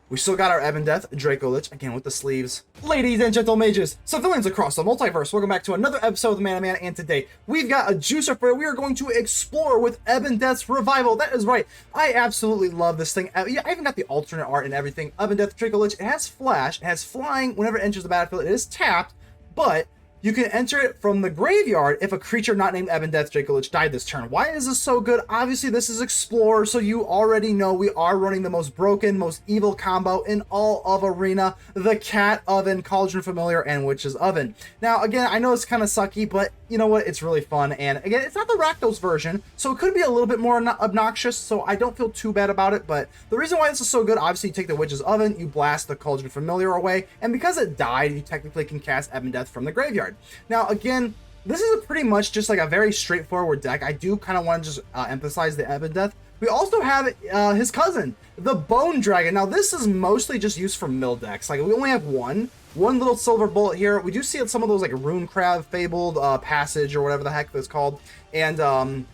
We still got our Ebondeath, Dracolich, again with the sleeves. Ladies and gentle mages, civilians across the multiverse, welcome back to another episode of the Man, and today we've got a juicer for you. We are going to explore with Ebondeath's Revival. That is right, I absolutely love this thing. Yeah, I even got the alternate art and everything. Ebondeath Dracolich, it has flash, it has flying whenever it enters the battlefield, it is tapped, but you can enter it from the graveyard if a creature not named Ebondeath Dracolich died this turn. Why is this so good? Obviously, this is Explorer, so you already know we are running the most broken, most evil combo in all of Arena, the Cat Oven, Cauldron Familiar, and Witch's Oven. Now, again, I know it's kind of sucky, but you know what? It's really fun, and again, it's not the Rakdos version, so it could be a little bit more obnoxious, so I don't feel too bad about it, but the reason why this is so good, obviously, you take the Witch's Oven, you blast the Cauldron Familiar away, and because it died, you technically can cast Ebondeath from the graveyard. Now, again, this is pretty much just like a very straightforward deck. I do kind of want to just emphasize the Ebondeath. We also have his cousin, the Bone Dragon. Now, this is mostly just used for mill decks. Like, we only have one little silver bullet here. We do see some of those, like, Rune Crab Fabled Passage or whatever the heck that's called. And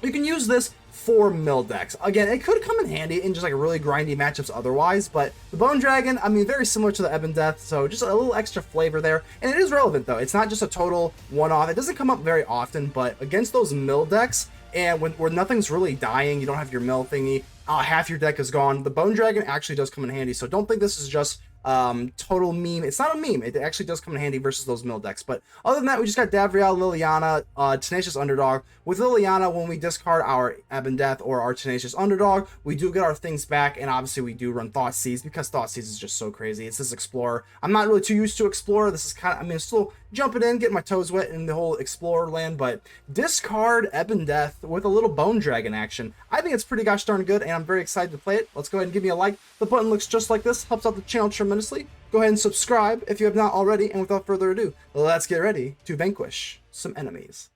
you can use this for mill decks. Again, it could come in handy in just like really grindy matchups otherwise, but the Bone Dragon, I mean, very similar to the Ebondeath, so just a little extra flavor there. And it is relevant though. It's not just a total one-off. It doesn't come up very often, but against those mill decks, and where nothing's really dying, you don't have your mill thingy, half your deck is gone, the Bone Dragon actually does come in handy. So don't think this is just total meme. It's not a meme. It actually does come in handy versus those mill decks. But other than that, we just got Davriel, Liliana, Tenacious Underdog. With Liliana, when we discard our Ebondeath or our Tenacious Underdog, we do get our things back, and obviously we do run Thoughtseize because Thoughtseize is just so crazy. It's this Explorer. I'm not really too used to Explorer. This is kind of, I mean, still jumping in, getting my toes wet in the whole Explorer land, but discard Ebondeath with a little Bone Dragon action. I think it's pretty gosh darn good, and I'm very excited to play it. Let's go ahead and give me a like. The button looks just like this, helps out the channel tremendously. Go ahead and subscribe if you have not already, and without further ado, let's get ready to vanquish some enemies.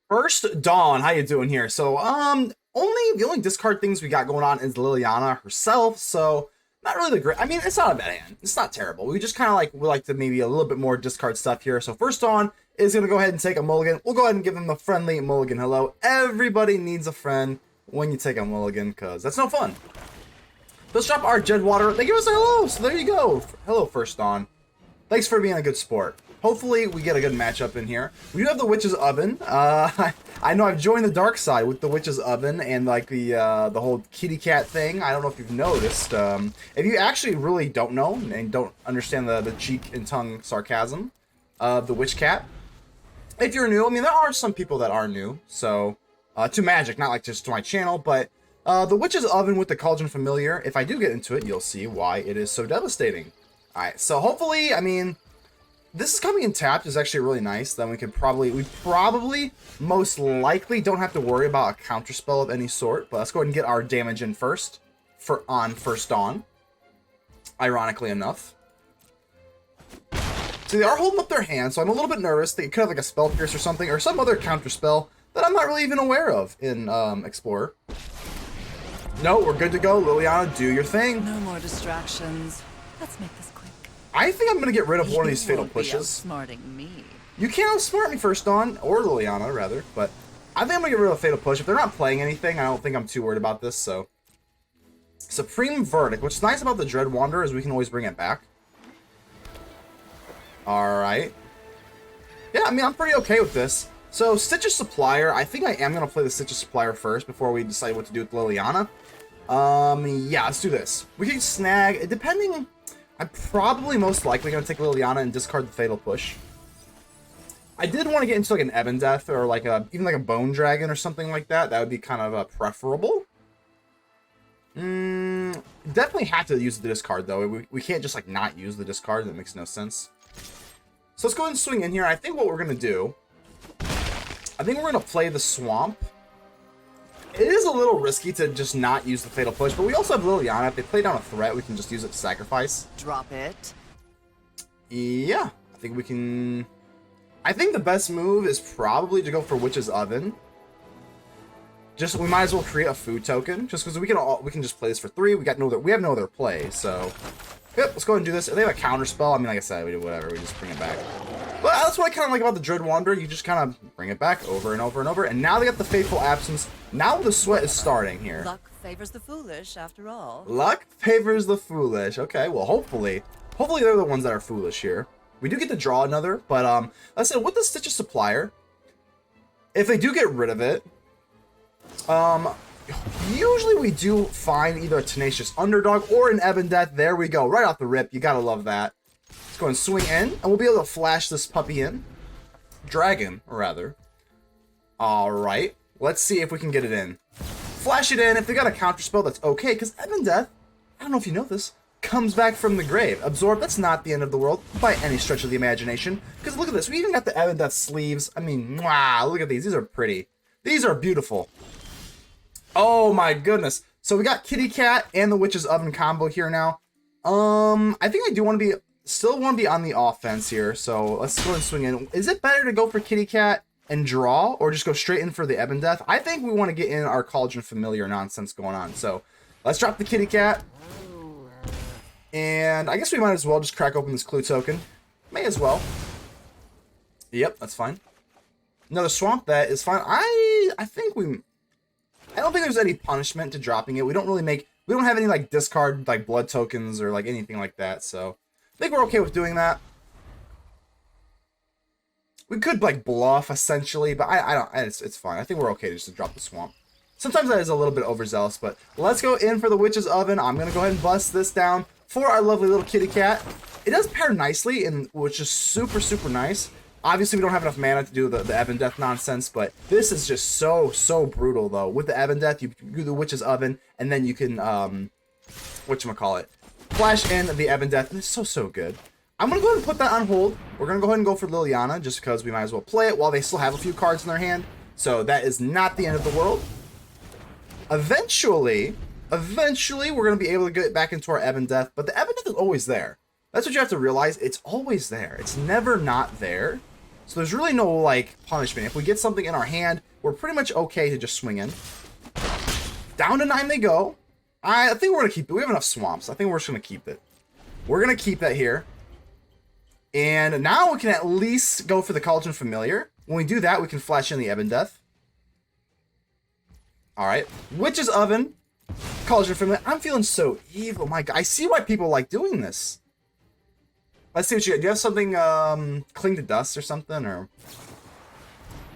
First Dawn, how you doing here? So, the only discard things we got going on is Liliana herself, so not really the great. I mean, it's not a bad hand. It's not terrible. We just kind of like, we like to maybe a little bit more discard stuff here. So First Dawn is going to go ahead and take a mulligan. We'll go ahead and give him a friendly mulligan hello. Everybody needs a friend when you take a mulligan, because that's no fun. Let's drop our Jedwater. They give us a hello, so there you go. Hello, First Dawn. Thanks for being a good sport. Hopefully, we get a good matchup in here. We do have the Witch's Oven. I know I've joined the dark side with the Witch's Oven and like the whole kitty cat thing. I don't know if you've noticed. If you actually really don't know and don't understand the cheek and tongue sarcasm of the Witch Cat, if you're new, I mean, there are some people that are new, so to Magic, not like just to my channel, but the Witch's Oven with the Cauldron Familiar, if I do get into it, you'll see why it is so devastating. All right, so hopefully, I mean, this is coming in tapped is actually really nice. Then we probably most likely don't have to worry about a counter spell of any sort. But let's go ahead and get our damage in first on First Dawn. Ironically enough. So they are holding up their hand, so I'm a little bit nervous. They could have like a Spell Pierce or something, or some other counter spell that I'm not really even aware of in Explorer. No, we're good to go. Liliana, do your thing. No more distractions. Let's make this quick. I think I'm going to get rid of one of these Fatal Pushes. Outsmarting me. You can't outsmart me, First Dawn, or Liliana, rather, but I think I'm going to get rid of Fatal Push. If they're not playing anything, I don't think I'm too worried about this, so. Supreme Verdict. What's nice about the Dread Wanderer is we can always bring it back. Alright. Yeah, I mean, I'm pretty okay with this. So, Stitch's Supplier, I think I am going to play the Stitch's Supplier first before we decide what to do with Liliana. Yeah, let's do this. We can snag, depending, I'm probably most likely going to take Liliana and discard the Fatal Push. I did want to get into like an Ebondeath or like even like a Bone Dragon or something like that. That would be kind of preferable. Definitely have to use the discard though. We can't just like not use the discard. That makes no sense. So let's go ahead and swing in here. I think what we're going to do, I think we're going to play the Swamp. It is a little risky to just not use the Fatal Push, but we also have Liliana. If they play down a threat, we can just use it to sacrifice. Drop it. Yeah, I think we can. I think the best move is probably to go for Witch's Oven. Just we might as well create a food token, just because we can just play this for 3. We have no other play, so yep. Let's go ahead and do this. If they have a counter spell, I mean, like I said, we do whatever. We just bring it back. Well, that's what I kind of like about the Dread Wanderer. You just kind of bring it back over and over and over. And now they got the Faithful Absence. Now the sweat is starting here. Luck favors the foolish, after all. Luck favors the foolish. Okay, well, hopefully they're the ones that are foolish here. We do get to draw another, but like I said, with the Stitch of Supplier, if they do get rid of it, usually we do find either a Tenacious Underdog or an Ebon Death. There we go, right off the rip. You gotta love that. Let's go and swing in, and we'll be able to flash this puppy in. Dragon, rather. Alright, let's see if we can get it in. Flash it in. If they got a counterspell, that's okay, because Ebon Death, I don't know if you know this, comes back from the grave. Absorb, that's not the end of the world by any stretch of the imagination. Because look at this, we even got the Ebon Death sleeves. I mean, wow, look at these. These are pretty. These are beautiful. Oh my goodness. So we got Kitty Cat and the Witch's Oven combo here now. I think I do want to be, still want to be on the offense here. So let's go and swing in. Is it better to go for Kitty Cat and draw, or just go straight in for the Ebon Death? I think we want to get in our Cauldron Familiar nonsense going on. So let's drop the Kitty Cat. And I guess we might as well just crack open this clue token. May as well. Yep, that's fine. Another swamp, that is fine. I don't think there's any punishment to dropping it. We don't have any like discard like blood tokens or like anything like that. So I think we're okay with doing that. We could like bluff essentially, but it's fine. I think we're okay just to drop the swamp. Sometimes that is a little bit overzealous, but let's go in for the Witch's Oven. I'm gonna go ahead and bust this down for our lovely little kitty cat. It does pair nicely, which is super, super nice. Obviously, we don't have enough mana to do the Ebon Death nonsense, but this is just so brutal, though. With the Ebon Death, you do the Witch's Oven, and then you can, whatchamacallit, flash in the Ebon Death, and it's so good. I'm going to go ahead and put that on hold. We're going to go ahead and go for Liliana, just because we might as well play it while they still have a few cards in their hand. So that is not the end of the world. Eventually, we're going to be able to get back into our Ebon Death, but the Ebon Death is always there. That's what you have to realize. It's always there. It's never not there. So there's really no, like, punishment. If we get something in our hand, we're pretty much okay to just swing in. Down to 9 they go. I think we're going to keep it. We have enough swamps. I think we're just going to keep it. We're going to keep that here. And now we can at least go for the Cauldron Familiar. When we do that, we can flash in the Ebon Death. Alright. Witch's Oven. Cauldron Familiar. I'm feeling so evil. My God. I see why people like doing this. Let's see what you got. Do you have something, Cling to Dust or something? Or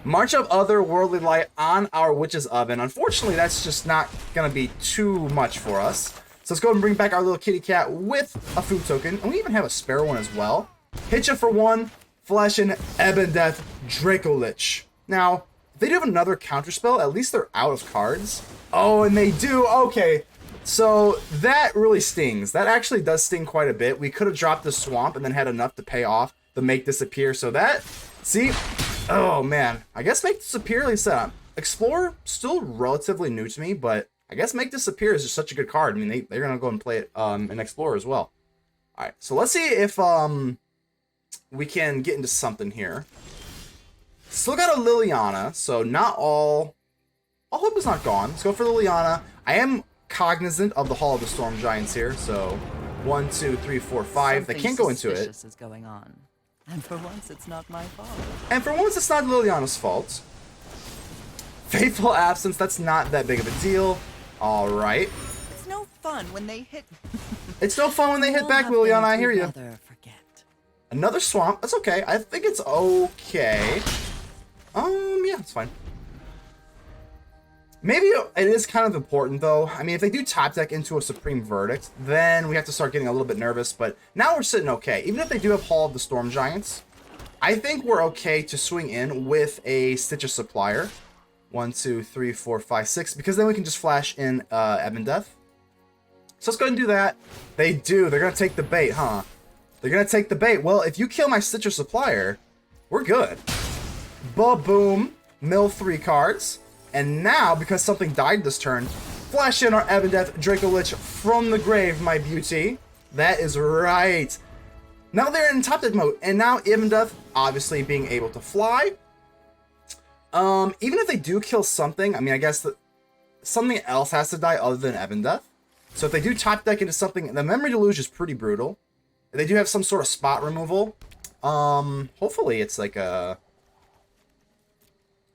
March of Otherworldly Light on our Witch's Oven. Unfortunately, that's just not going to be too much for us. So let's go and bring back our little kitty cat with a food token. And we even have a spare one as well. Hit you for 1. Flash in Ebon Death Dracolich. Now, if they do have another counterspell, at least they're out of cards. Oh, and they do. Okay. So that really stings. That actually does sting quite a bit. We could have dropped the swamp and then had enough to pay off the Make Disappear. So that, see, oh man, I guess Make Disappear, like I said, Explorer, still relatively new to me, but I guess Make Disappear is just such a good card. I mean, they're going to go and play it in Explorer as well. All right, so let's see if we can get into something here. Still got a Liliana, so not all hope is not gone. Let's go for Liliana. I am cognizant of the Hall of the Storm Giants here, so 1, 2, 3, 4, 5. They can't go into it. Is going on. And for once, it's not my fault. And for once, it's not Liliana's fault. Faithful Absence, that's not that big of a deal. All right. It's no fun when they hit. It's no fun when they hit back, Liliana. I hear you. Forget. Another swamp. That's okay. I think it's okay. Yeah, it's fine. Maybe it is kind of important, though. I mean, if they do top deck into a Supreme Verdict, then we have to start getting a little bit nervous. But now we're sitting okay. Even if they do have Hall of the Storm Giants, I think we're okay to swing in with a Stitch of Supplier. 1, 2, 3, 4, 5, 6. Because then we can just flash in Ebon Death. So let's go ahead and do that. They do. They're going to take the bait, huh? They're going to take the bait. Well, if you kill my Stitch of Supplier, we're good. Ba-boom. Mill 3 cards. And now, because something died this turn, flash in our Ebon Death Dracolich from the grave, my beauty. That is right. Now they're in top deck mode, and now Ebon Death obviously being able to fly. Even if they do kill something, I mean, I guess that something else has to die other than Ebon Death. So if they do top deck into something, the Memory Deluge is pretty brutal. They do have some sort of spot removal. Hopefully it's like a...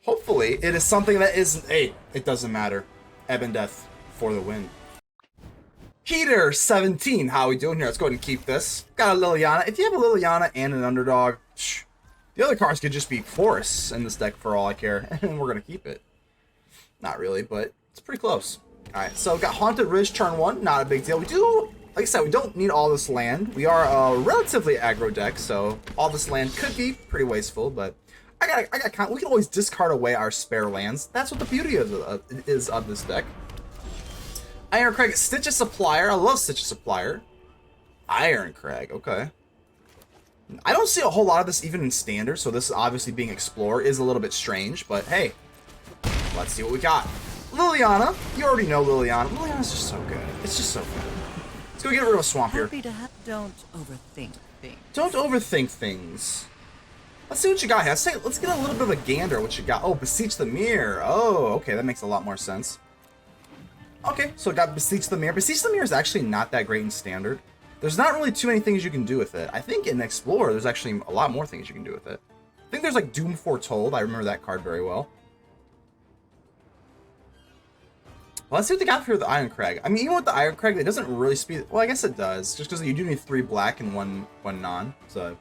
Hopefully it is something that isn't... Hey, it doesn't matter. Ebon Death for the win. Heater 17, how we doing here? Let's go ahead and keep this. Got a Liliana. If you have a Liliana and an Underdog, the other cards could just be forests in this deck for all I care, and we're gonna keep it. Not really, but it's pretty close. Alright, so got Haunted Ridge turn 1, not a big deal. We do, like I said, we don't need all this land. We are a relatively aggro deck, so all this land could be pretty wasteful, but I got we can always discard away our spare lands. That's what the beauty is of this deck. Iron Crag, Stitches Supplier. I love Stitches Supplier. Iron Crag, okay. I don't see a whole lot of this even in Standard, so this obviously being Explorer is a little bit strange, but hey, let's see what we got. Liliana. You already know Liliana. Liliana's just so good. It's just so good. Let's go get rid of a swamp here. Don't overthink things. Don't overthink things. Let's see what you got here. Let's get a little bit of a gander what you got. Oh, Beseech the Mire. Oh, okay, that makes a lot more sense. Okay, so I got Beseech the Mire. Beseech the Mire is actually not that great in Standard. There's not really too many things you can do with it. I think in Explorer, there's actually a lot more things you can do with it. I think there's like Doom Foretold. I remember that card very well. Well, let's see what they got here with the Iron Crag. I mean, even with the Iron Crag, it doesn't really speed... Well, I guess it does. Just because you do need 3 black and one non. So...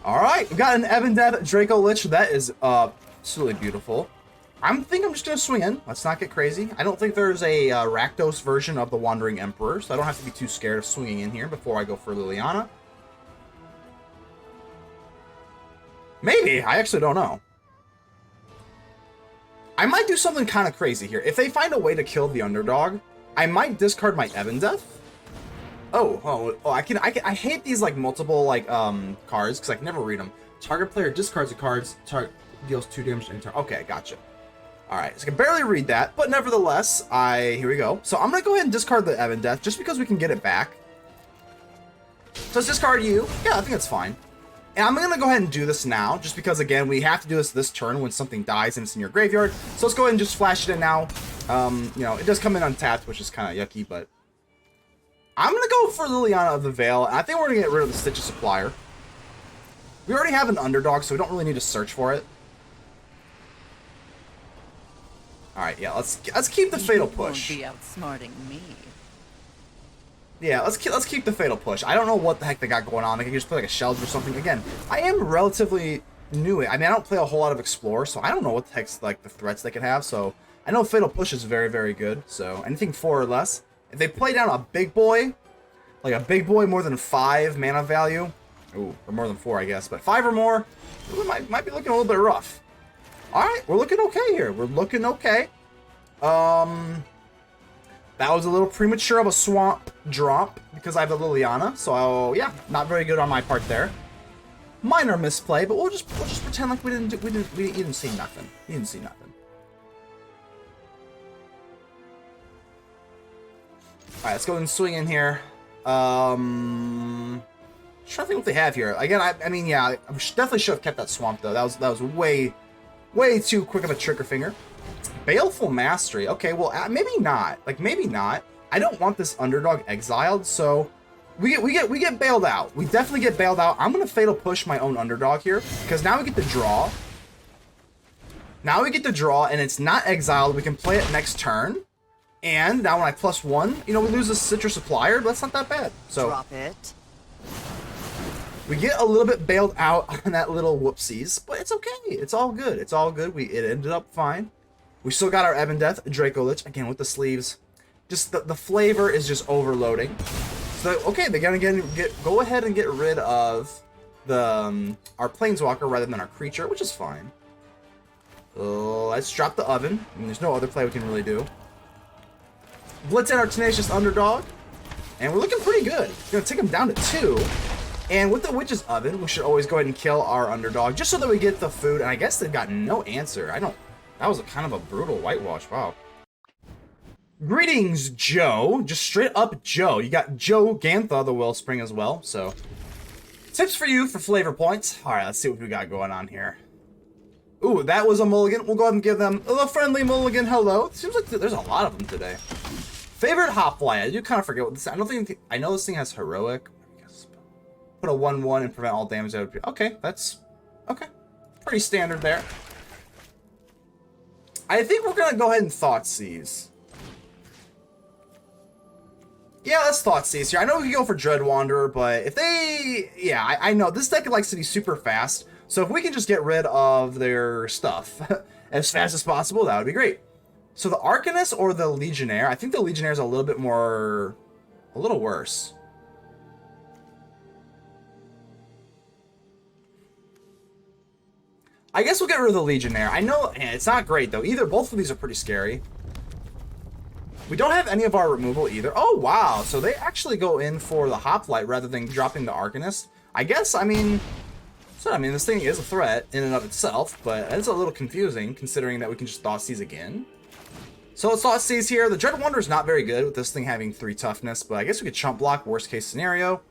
Alright, we got an Ebon Death Dracolich. That is absolutely beautiful. I think I'm just going to swing in. Let's not get crazy. I don't think there's a Rakdos version of the Wandering Emperor, so I don't have to be too scared of swinging in here before I go for Liliana. Maybe. I actually don't know. I might do something kind of crazy here. If they find a way to kill the Underdog, I might discard my Ebon Death. I hate these like multiple like cards because I can never read them. Target player discards the cards. Target deals 2 damage to any target. Okay, gotcha. All right, so I can barely read that, but nevertheless, here we go. So I'm gonna go ahead and discard the Ebon Death just because we can get it back. So let's discard you. Yeah, I think that's fine. And I'm gonna go ahead and do this now, just because again we have to do this turn when something dies and it's in your graveyard. So let's go ahead and just flash it in now. You know, it does come in untapped, which is kind of yucky, but I'm gonna go for Liliana of the Veil. And I think we're gonna get rid of the Stitches Supplier. We already have an Underdog, so we don't really need to search for it. All right, yeah, let's keep the Fatal Push. You won't be outsmarting me. Yeah, let's keep the Fatal Push. I don't know what the heck they got going on. They can just play like a Shells or something. Again, I am relatively new. I mean, I don't play a whole lot of Explorer, so I don't know what the heck's like the threats they could have. So I know Fatal Push is very, very good. So anything 4 or less. If they play down a big boy, like a big boy more than 5 mana value, ooh, or more than 4, I guess, but 5 or more, we might be looking a little bit rough. All right, we're looking okay here. We're looking okay. That was a little premature of a swamp drop because I have the Liliana. So yeah, not very good on my part there. Minor misplay, but we'll just pretend like we didn't see nothing. You didn't see nothing. All right, let's go and swing in here. Trying to think what they have here. Again, I mean, yeah, I definitely should have kept that swamp though. That was way too quick of a trigger finger. Baleful Mastery. Okay, well, maybe not. Like, maybe not. I don't want this Underdog exiled, so we get bailed out. We definitely get bailed out. I'm gonna Fatal Push my own Underdog here because now we get to draw. Now we get to draw, and it's not exiled. We can play it next turn, and now when I +1, you know, we lose a Citrus Supplier, but that's not that bad. So Drop it. we get a little bit bailed out on that little whoopsies, but it's okay. It's all good. It's all good. It ended up fine. We still got our Ebon Death Dracolich, again with the sleeves. Just the flavor is just overloading. So, okay, they're gonna go ahead and get rid of the our Planeswalker rather than our creature, which is fine. Let's drop the Oven. I mean, there's no other play we can really do. Blitz in our Tenacious Underdog. And we're looking pretty good. We're gonna take him down to 2. And with the Witch's Oven, we should always go ahead and kill our Underdog, just so that we get the food. And I guess they've got no answer. That was kind of a brutal whitewash. Wow. Greetings, Joe. Just straight up Joe. You got Joe Gantha, the Wellspring as well. So, tips for you for flavor points. All right, let's see what we got going on here. Ooh, that was a mulligan. We'll go ahead and give them a friendly mulligan hello. It seems like there's a lot of them today. Favorite Hoplite. I do kind of forget what this. I know this thing has heroic. Put a 1/1 and prevent all damage. Okay, that's okay. Pretty standard there. I think we're gonna go ahead and Thoughtseize. Yeah, let's Thoughtseize here. I know we can go for Dread Wanderer, but if they... Yeah, I know. This deck likes to be super fast. So if we can just get rid of their stuff as fast as possible, that would be great. So the Arcanist or the Legionnaire? I think the Legionnaire is a little bit more... a little worse. I guess we'll get rid of the Legionnaire. I know it's not great, though. Both of these are pretty scary. We don't have any of our removal either. Oh, wow. So they actually go in for the Hoplite rather than dropping the Arcanist. I guess, I mean, this thing is a threat in and of itself, but it's a little confusing considering that we can just Thoughtseize again. So let's Thoughtseize here. The Dread Wanderer is not very good with this thing having 3 toughness, but I guess we could chump block, worst case scenario.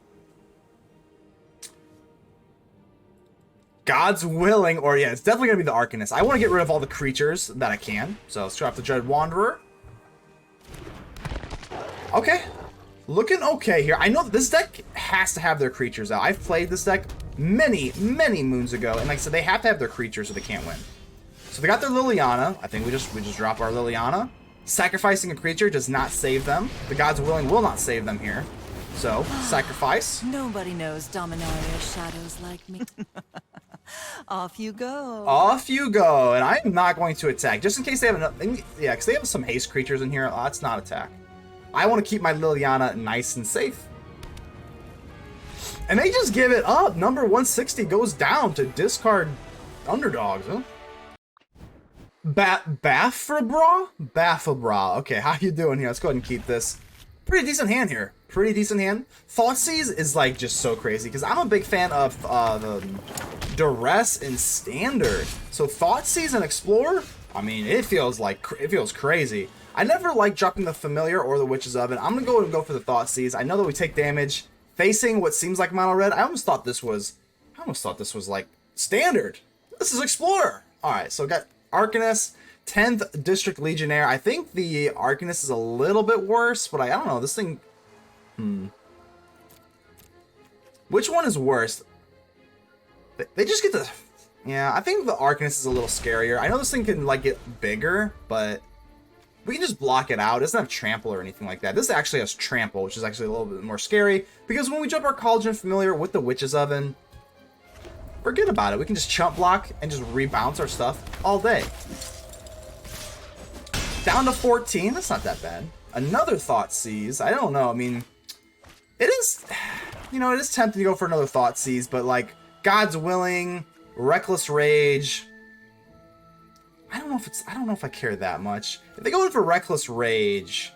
God's willing, or yeah, it's definitely going to be the Arcanist. I want to get rid of all the creatures that I can. So let's drop the Dread Wanderer. Okay. Looking okay here. I know that this deck has to have their creatures out. I've played this deck many, many moons ago, and like I said, they have to have their creatures or they can't win. So they got their Liliana. I think we just drop our Liliana. Sacrificing a creature does not save them. The God's willing will not save them here. So, sacrifice. Nobody knows Dominaria shadows like me. Off you go. Off you go. And I'm not going to attack. Just in case they have enough. Yeah, because they have some haste creatures in here. Let's not attack. I want to keep my Liliana nice and safe. And they just give it up. Number 160 goes down to discard underdogs, huh? Bafabra? Bafabra. Okay, how you doing here? Let's go ahead and keep this. Pretty decent hand here. Pretty decent hand. Thoughtseize is like just so crazy because I'm a big fan of the Duress and Standard. So Thoughtseize and Explorer, I mean, it feels crazy. I never like dropping the Familiar or the Witch's Oven. I'm gonna go for the Thoughtseize. I know that we take damage facing what seems like mono red. I almost thought this was like Standard. This is Explorer. All right, so we got Arcanist, 10th District Legionnaire. I think the Arcanist is a little bit worse, but I don't know. This thing... Which one is worse? They just get the... Yeah, I think the Arcanist is a little scarier. I know this thing can, like, get bigger, but we can just block it out. It doesn't have Trample or anything like that. This actually has Trample, which is actually a little bit more scary, because when we jump our Cauldron Familiar with the Witch's Oven, forget about it. We can just chump block and just rebounce our stuff all day. Down to 14. That's not that bad. Another Thoughtseize. I don't know. I mean, it is, it is tempting to go for another Thoughtseize, but like God's Willing, Reckless Rage. I don't know if I care that much. If they go in for Reckless Rage,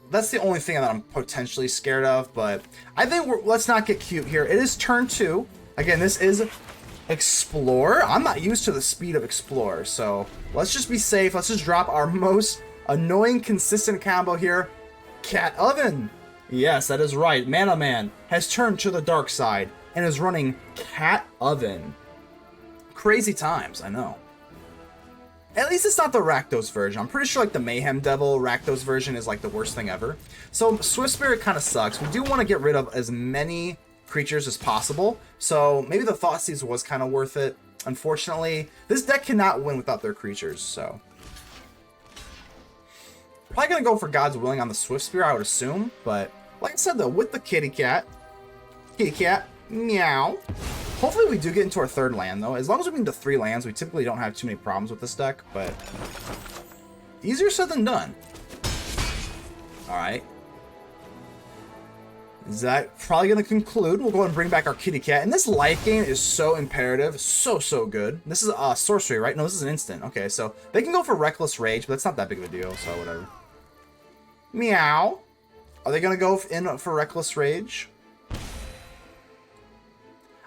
that's the only thing that I'm potentially scared of, but I think let's not get cute here. It is turn 2. Again, this is Explorer. I'm not used to the speed of Explorer, so let's just be safe. Let's just drop our most annoying consistent combo here. Cat Oven. Yes, that is right. Mana Man has turned to the dark side and is running Cat Oven. Crazy times, I know. At least it's not the Rakdos version. I'm pretty sure like the Mayhem Devil Rakdos version is like the worst thing ever. So Swift Spirit kind of sucks. We do want to get rid of as many creatures as possible, so maybe the Thoughtseize was kind of worth it. Unfortunately, this deck cannot win without their creatures, so probably gonna go for God's Willing on the Swift Spear, I would assume. But like I said though, with the kitty cat, meow. Hopefully we do get into our 3rd land though. As long as we get into 3 lands, we typically don't have too many problems with this deck, but easier said than done. All right. Is that probably going to conclude? We'll go ahead and bring back our kitty cat. And this life gain is so imperative. So good. This is a sorcery, right? No, this is an instant. Okay, so they can go for Reckless Rage, but that's not that big of a deal, so whatever. Meow. Are they going to go in for Reckless Rage?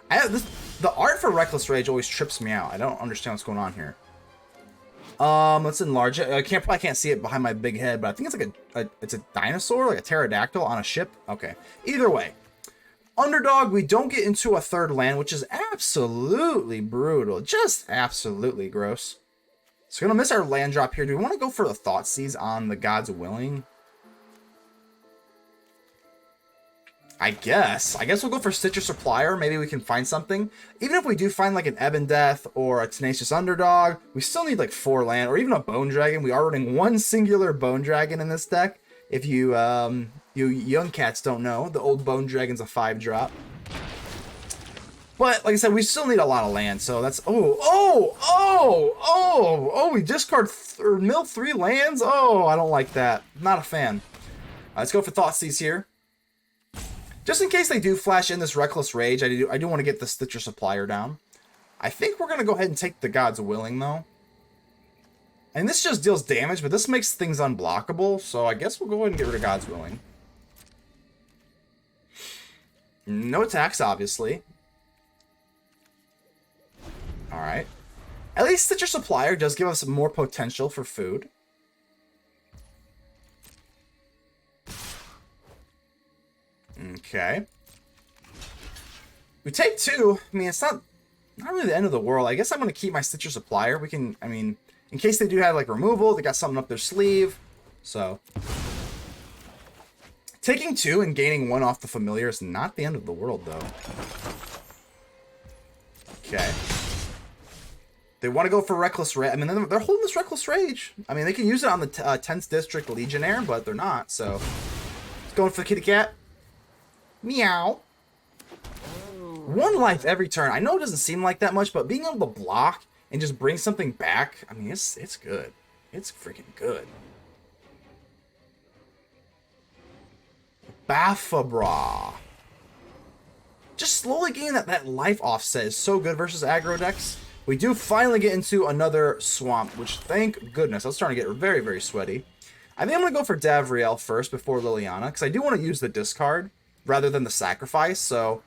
The art for Reckless Rage always trips me out. I don't understand what's going on here. Let's enlarge it. I probably can't see it behind my big head, but I think it's like it's a dinosaur, like a pterodactyl on a ship. Okay. Either way, Underdog, we don't get into a 3rd land, which is absolutely brutal. Just absolutely gross. So we're gonna miss our land drop here. Do we want to go for the Thoughtseize on the God's Willing? I guess we'll go for Stitcher Supplier. Maybe we can find something. Even if we do find like an Ebondeath or a Tenacious Underdog, we still need like 4 land or even a Bone Dragon. We are running one singular Bone Dragon in this deck. If you you young cats don't know, the old Bone Dragon's a 5-drop. But like I said, we still need a lot of land, so that's we discard or mill 3 lands. Oh, I don't like that. Not a fan. Let's go for Thoughtseize here. Just in case they do flash in this Reckless Rage, I do want to get the Stitcher Supplier down. I think we're going to go ahead and take the God's Willing, though. And this just deals damage, but this makes things unblockable, so I guess we'll go ahead and get rid of God's Willing. No attacks, obviously. Alright. At least Stitcher Supplier does give us more potential for food. Okay. We take 2. I mean, it's not really the end of the world. I guess I'm going to keep my Stitcher Supplier. We can, I mean, in case they do have, like, removal, they got something up their sleeve. So, taking 2 and gaining 1 off the Familiar is not the end of the world, though. Okay. They want to go for Reckless Rage. I mean, they're holding this Reckless Rage. I mean, they can use it on the 10th District Legionnaire, but they're not, so. Let's go for the kitty cat. Meow. 1 life every turn. I know it doesn't seem like that much, but being able to block and just bring something back, I mean, it's good. It's freaking good. Bafabra. Just slowly getting that life offset is so good versus aggro decks. We do finally get into another swamp, which, thank goodness, I was starting to get very, very sweaty. I think I'm going to go for Davriel first before Liliana, because I do want to use the discard rather than the sacrifice, so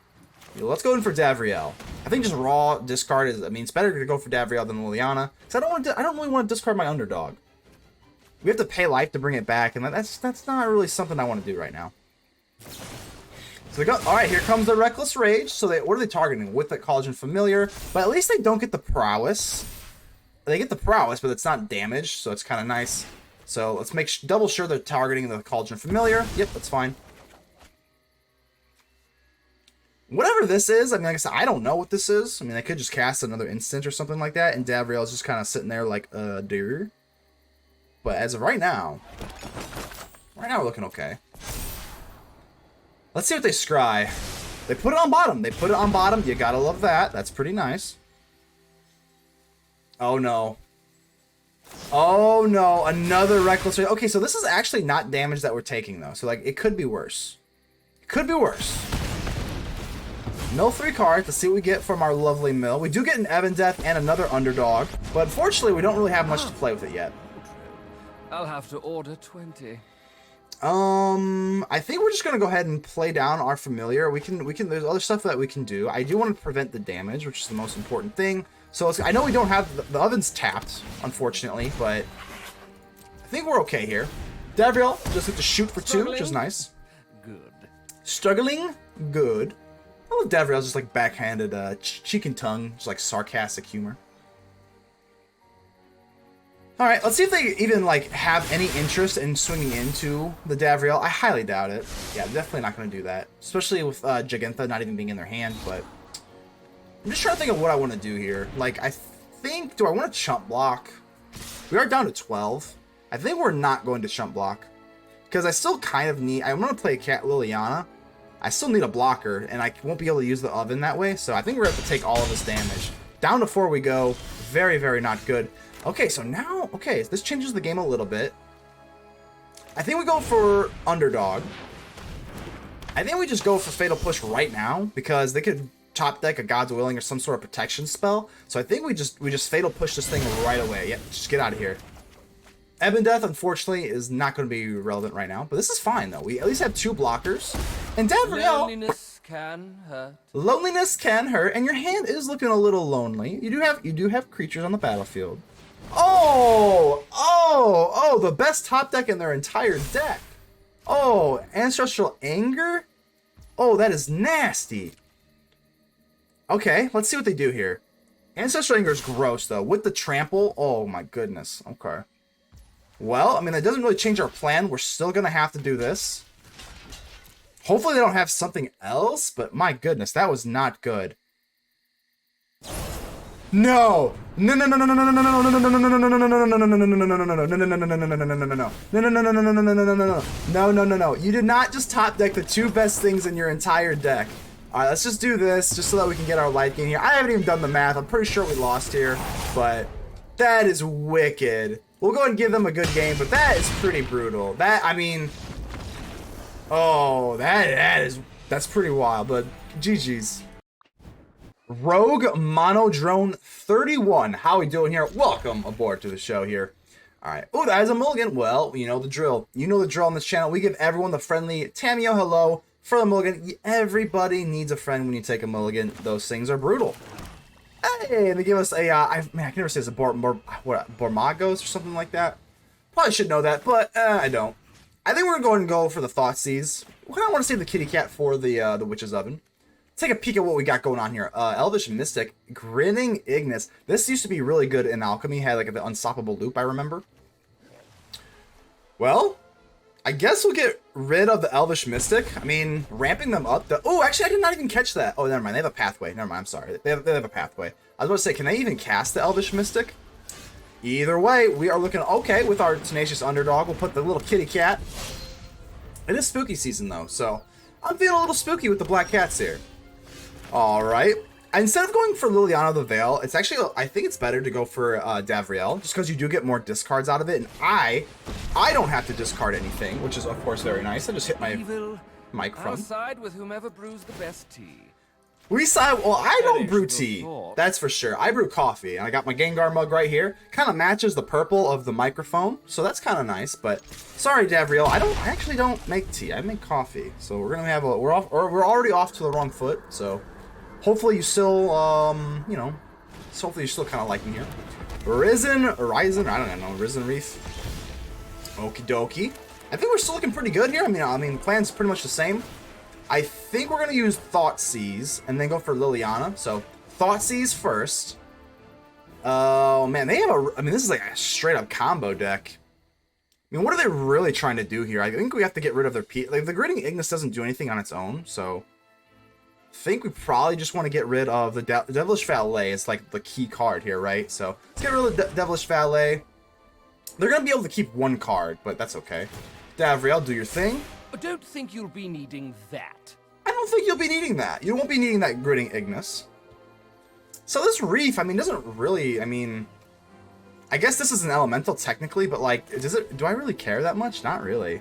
let's go in for Davriel. I think just raw discard is, I mean, it's better to go for Davriel than Liliana, because I don't really want to discard my underdog. We have to pay life to bring it back, and that's not really something I want to do right now. So they go, alright, here comes the Reckless Rage. So what are they targeting? With the Cauldron Familiar. But at least they don't get the Prowess. They get the Prowess, but it's not damage, so it's kind of nice. So let's make double sure they're targeting the Cauldron Familiar. Yep, that's fine. Whatever this is, I mean, like I said, I don't know what this is. I mean, they could just cast another instant or something like that, and Davriel's just kind of sitting there like, dear. But as of right now we're looking okay. Let's see what they scry. They put it on bottom. They put it on bottom. You gotta love that. That's pretty nice. Oh, no. Oh, no. Another Reckless Rage. Okay, so this is actually not damage that we're taking, though. So, like, it could be worse. It could be worse. Mill 3 cards. Let's see what we get from our lovely mill. We do get an Ebondeath and another Underdog. But unfortunately, we don't really have much to play with it yet. I'll have to order 20. I think we're just gonna go ahead and play down our Familiar. We can. There's other stuff that we can do. I do want to prevent the damage, which is the most important thing. So I know we don't have the oven's tapped, unfortunately, but I think we're okay here. Davriel just have to shoot for 2, which is nice. Good. Struggling, good. I love Davriel's just like backhanded cheek and tongue, just like sarcastic humor. Alright, let's see if they even, like, have any interest in swinging into the Davriel. I highly doubt it. Yeah, definitely not going to do that. Especially with Jegantha not even being in their hand, but I'm just trying to think of what I want to do here. Like, I think, do I want to chump block? We are down to 12. I think we're not going to chump block. Because I still kind of need, I'm going to play Cat Liliana. I still need a blocker, and I won't be able to use the oven that way, so I think we're going to have to take all of this damage. Down to 4 we go. Very, very not good. Okay, so now, okay, this changes the game a little bit. I think we go for Underdog. I think we just go for Fatal Push right now, because they could top deck a God's Willing or some sort of protection spell. So I think we just Fatal Push this thing right away. Yeah, just get out of here. Ebondeath, unfortunately, is not going to be relevant right now, but this is fine, though. We at least have 2 blockers. And Davriel... Loneliness can hurt. Loneliness can hurt, and your hand is looking a little lonely. You do have creatures on the battlefield. Oh, the best top deck in their entire deck. Oh, Ancestral Anger? Oh, that is nasty. Okay, let's see what they do here. Ancestral Anger is gross, though. With the trample, oh my goodness. Okay. Well, I mean, that doesn't really change our plan. We're still going to have to do this. Hopefully they don't have something else, but my goodness, that was not good. No! No no no no no no no no no no no no no no no. You did not just top deck the two best things in your entire deck. Alright, let's just do this just so that we can get our life gain here. I haven't even done the math. I'm pretty sure we lost here, but that is wicked. We'll go ahead and give them a good game, but that is pretty brutal. That, I mean, oh, that's pretty wild, but GG's. Rogue Monodrone 31. How we doing here? Welcome aboard to the show here. Alright. Oh, that is a mulligan. Well, you know the drill. You know the drill on this channel. We give everyone the friendly Tamio hello for the mulligan. Everybody needs a friend when you take a mulligan. Those things are brutal. Hey, they give us a, I can never say it's a Bormagos or something like that. Probably should know that, but I don't. I think we're going to go for the Thoughtseize. I kind of want to save the kitty cat for the Witch's Oven. Take a peek at what we got going on here. Elvish Mystic, Grinning Ignis. This used to be really good in Alchemy. Had like the Unstoppable Loop, I remember. Well, I guess we'll get rid of the Elvish Mystic. I mean, ramping them up. Oh, actually, I did not even catch that. Oh, never mind. They have a pathway. Never mind. I'm sorry. They have a pathway. I was about to say, can they even cast the Elvish Mystic? Either way, we are looking okay with our Tenacious Underdog. We'll put the little kitty cat. It is spooky season, though, so I'm feeling a little spooky with the black cats here. Alright. Instead of going for Liliana the Veil, it's actually, I think it's better to go for Davriel, just because you do get more discards out of it, and I don't have to discard anything, which is, of course, very nice. I just hit my microphone. I'll side with whomever brews the best tea. We side, well, I don't brew tea, that's for sure. I brew coffee, and I got my Gengar mug right here. Kind of matches the purple of the microphone, so that's kind of nice, but sorry, Davriel, I actually don't make tea. I make coffee, so we're gonna have we're already off to the wrong foot, so hopefully you still, you know, hopefully you're still kind of liking here. Risen, I don't know, Risen Reef. Okie dokie. I think we're still looking pretty good here. I mean, plan's pretty much the same. I think we're going to use Thoughtseize and then go for Liliana. So, Thoughtseize first. Oh, man, they have I mean, this is like a straight-up combo deck. I mean, what are they really trying to do here? I think we have to get rid of their like, the Grinning Ignis doesn't do anything on its own, so I think we probably just want to get rid of the Devilish Valet. It's like the key card here, right? So, let's get rid of the Devilish Valet. They're going to be able to keep one card, but that's okay. Davriel, do your thing. I don't think you'll be needing that. I don't think you'll be needing that. You won't be needing that Grinning Ignis. So this Reef, I mean, doesn't really, I mean, I guess this is an elemental technically, but like, do I really care that much? Not really.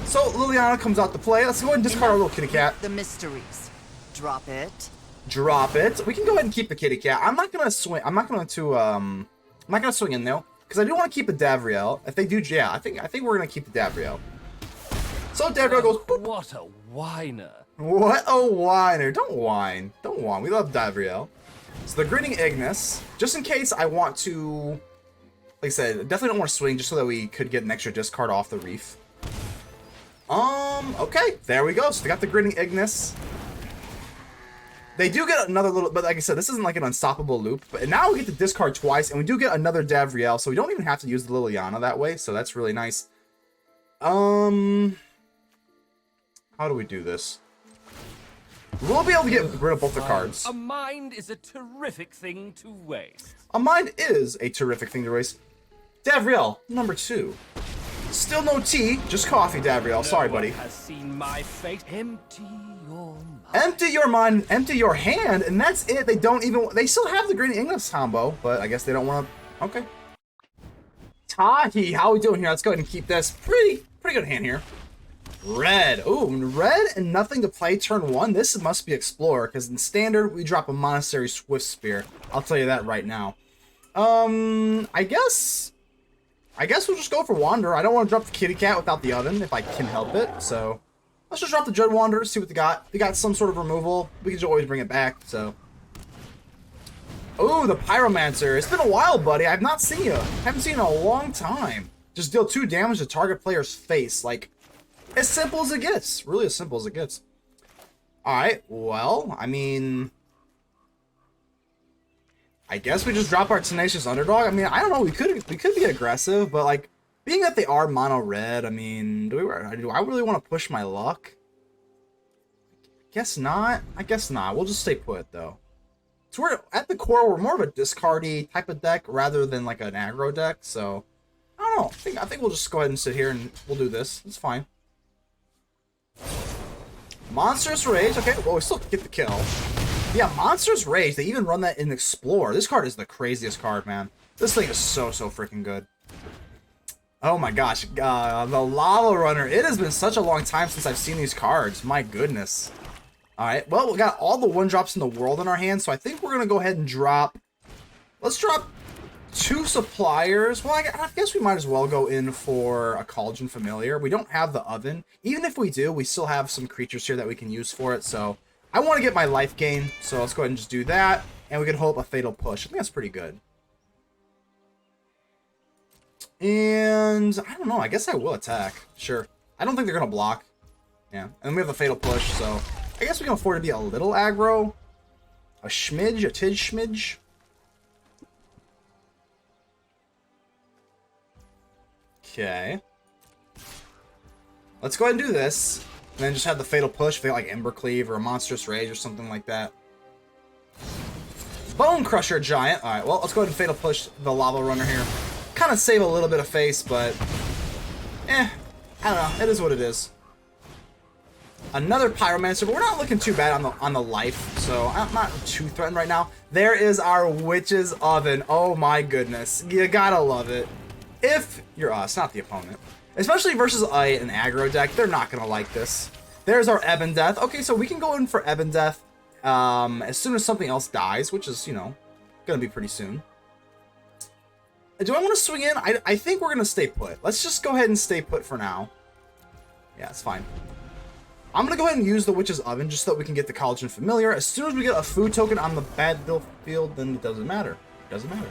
So Liliana comes out to play. Let's go ahead and discard our little kitty cat. The mysteries. Drop it. Drop it. We can go ahead and keep the kitty cat. I'm not gonna swing. I'm not going to swing in though, because I do want to keep the Davriel. If they do, yeah, I think we're gonna keep the Davriel. So Davriel goes. Boop. What a whiner! What a whiner! Don't whine. Don't whine. We love Davriel. So the Grinning Ignis, just in case I want to, like I said, definitely don't want to swing, just so that we could get an extra discard off the Reef. Okay, there we go. So they got the Grinning Ignis. They do get another little, but like I said, this isn't like an unstoppable loop. But now we get to discard twice, and we do get another Davriel, so we don't even have to use the Liliana that way. So that's really nice. How do we do this? We'll be able to get rid of both the cards. A mind is a terrific thing to waste. A mind is a terrific thing to waste. Davriel, number 2. Still no tea, just coffee, Davriel. Sorry, buddy. Has seen my fate. Empty your mind. Empty your mind, empty your hand, and that's it. They don't even. They still have the Green Ignis combo, but I guess they don't want to. Okay. Tahi, how we doing here? Let's go ahead and keep this. Pretty good hand here. Red. Ooh, red and nothing to play turn 1. This must be Explorer, because in Standard, we drop a Monastery Swift Spear. I'll tell you that right now. I guess we'll just go for Wander. I don't want to drop the kitty cat without the oven, if I can help it, so let's just drop the Dread Wanderer, see what they got. They got some sort of removal. We can just always bring it back, so. Ooh, the Pyromancer. It's been a while, buddy. I've not seen you. Haven't seen you in a long time. Just deal 2 damage to target player's face. Like, as simple as it gets. Really as simple as it gets. Alright, well, I mean, I guess we just drop our Tenacious Underdog. I mean, I don't know. We could be aggressive, but like, Being that they are mono red, I mean, do I really want to push my luck? Guess not. I guess not. We'll just stay put though. So we're at the core, we're more of a discardy type of deck rather than like an aggro deck. So I don't know. I think we'll just go ahead and sit here and we'll do this. It's fine. Monstrous Rage. Okay, well, we still get the kill. Yeah, Monstrous Rage. They even run that in Explore. This card is the craziest card, man. This thing is so freaking good. Oh my gosh. The Lava Runner. It has been such a long time since I've seen these cards. My goodness. Alright, well, we got all the 1-drops in the world in our hands, so I think we're going to go ahead and drop... Let's drop 2 Suppliers. Well, I guess we might as well go in for a Cauldron Familiar. We don't have the Oven. Even if we do, we still have some creatures here that we can use for it, so... I want to get my life gain, so let's go ahead and just do that, and we can hope a Fatal Push. I think that's pretty good. And... I don't know, I guess I will attack. Sure. I don't think they're going to block. Yeah, and we have a Fatal Push, so... I guess we can afford to be a little aggro. A smidge, a tid smidge. Okay. Let's go ahead and do this. And then just have the Fatal Push if they got like Ember Cleave or a Monstrous Rage or something like that. Bone Crusher Giant. Alright, well, let's go ahead and Fatal Push the Lava Runner here. Kind of save a little bit of face, but... I don't know. It is what it is. Another Pyromancer, but we're not looking too bad on the life, so I'm not too threatened right now. There is our Witch's Oven. Oh my goodness. You gotta love it. If you're us, not the opponent. Especially versus an aggro deck, they're not gonna like this. There's our Ebon Death. Okay, so we can go in for Ebon Death as soon as something else dies, which is, you know, gonna be pretty soon. Do I want to swing in? I think we're gonna stay put. Let's just go ahead and stay put for now. Yeah, it's fine. I'm going to go ahead and use the Witch's Oven just so that we can get the Cauldron Familiar. As soon as we get a food token on the battlefield, then it doesn't matter. It doesn't matter.